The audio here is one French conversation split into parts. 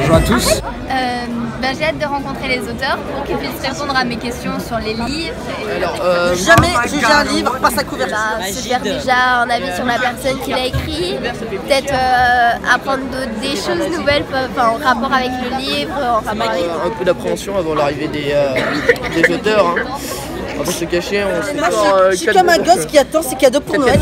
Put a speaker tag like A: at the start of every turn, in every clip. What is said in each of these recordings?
A: Bonjour à tous.
B: J'ai hâte de rencontrer les auteurs pour qu'ils puissent répondre à mes questions sur les livres.
C: Alors, jamais juger un livre par sa couverture.
B: Se faire déjà un avis sur la personne qui l'a écrit, peut-être apprendre des choses nouvelles en rapport avec le livre.
C: Un peu d'appréhension avant l'arrivée des auteurs. Hein. On va pas se cacher, on sait pas.
D: Je suis comme un gosse qui attend ses cadeaux pour Noël.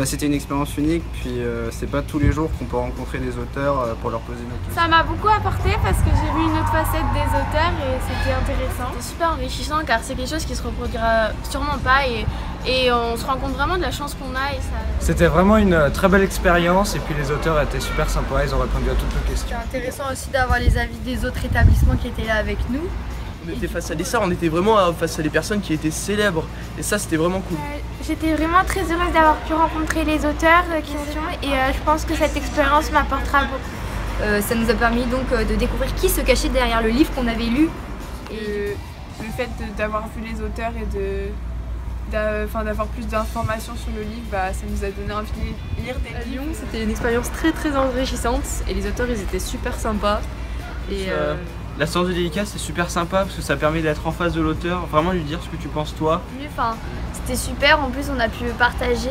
A: C'était une expérience unique, puis c'est pas tous les jours qu'on peut rencontrer des auteurs pour leur poser nos questions.
E: Ça m'a beaucoup apporté parce que j'ai vu une autre facette des auteurs et c'était intéressant.
F: C'est super enrichissant car c'est quelque chose qui se reproduira sûrement pas et on se rend compte vraiment de la chance qu'on a.
G: C'était vraiment une très belle expérience et puis les auteurs étaient super sympas, ils ont répondu à toutes nos questions.
B: C'est intéressant aussi d'avoir les avis des autres établissements qui étaient là avec nous.
C: On était face à des stars, on était vraiment face à des personnes qui étaient célèbres et ça c'était vraiment cool.
E: J'étais vraiment très heureuse d'avoir pu rencontrer les auteurs et je pense que cette expérience m'apportera beaucoup.
B: Ça nous a permis donc de découvrir qui se cachait derrière le livre qu'on avait lu.
E: Et le fait d'avoir vu les auteurs et d'avoir plus d'informations sur le livre, ça nous a donné envie de lire des livres.
H: C'était une expérience très enrichissante et les auteurs ils étaient super sympas. Et
I: la séance de dédicace c'est super sympa parce que ça permet d'être en face de l'auteur, vraiment lui dire ce que tu penses toi.
B: C'était super, en plus on a pu partager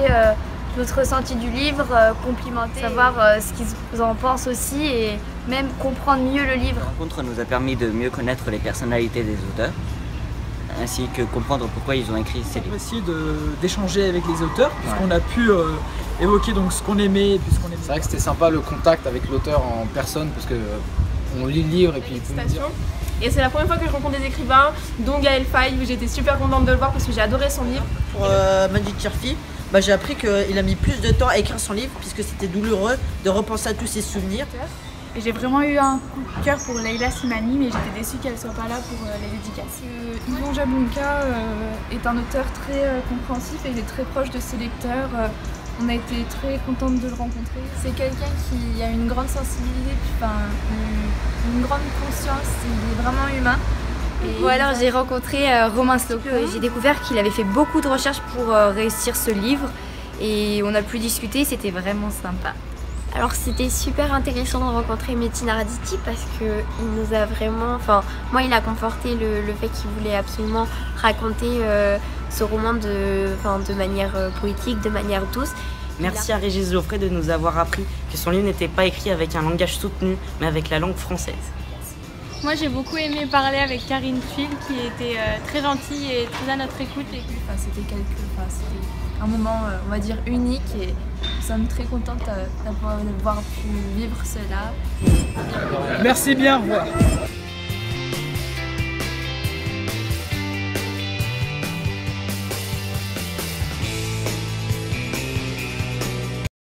B: notre ressenti du livre, complimenter, savoir ce qu'ils en pensent aussi et même comprendre mieux le livre.
J: La rencontre nous a permis de mieux connaître les personnalités des auteurs ainsi que comprendre pourquoi ils ont écrit ces livres.
K: On a essayé d'échanger avec les auteurs puisqu'on a pu évoquer donc ce qu'on aimait et puis ce qu'on aimait.
A: C'est vrai que c'était sympa le contact avec l'auteur en personne parce que on lit le livre et puis il peut nous dire.
H: Et c'est la première fois que je rencontre des écrivains, dont Gaël Faye, où j'étais super contente de le voir parce que j'ai adoré son livre.
D: Pour Magic Cherfi, j'ai appris qu'il a mis plus de temps à écrire son livre puisque c'était douloureux de repenser à tous ses souvenirs.
E: Et j'ai vraiment eu un coup de cœur pour Leila Slimani, mais j'étais déçue qu'elle ne soit pas là pour les dédicaces.
L: Yvon Jablonka est un auteur très compréhensif et il est très proche de ses lecteurs. On a été très contente de le rencontrer.
B: C'est quelqu'un qui a une grande sensibilité, une grande conscience, il est vraiment humain.
M: Alors j'ai rencontré Romain Slocum et j'ai découvert qu'il avait fait beaucoup de recherches pour réussir ce livre et on a pu discuter, c'était vraiment sympa.
F: Alors c'était super intéressant de rencontrer Metin Arditi parce qu'il nous a vraiment, moi il a conforté le fait qu'il voulait absolument raconter ce roman de manière poétique, de manière douce.
J: Merci à Régis Geoffrey de nous avoir appris que son livre n'était pas écrit avec un langage soutenu mais avec la langue française.
E: Moi j'ai beaucoup aimé parler avec Karine Tuile qui était très gentille et très à notre écoute.
B: C'était un moment on va dire unique et nous sommes très contentes d'avoir pu vivre cela.
K: Merci bien, au revoir.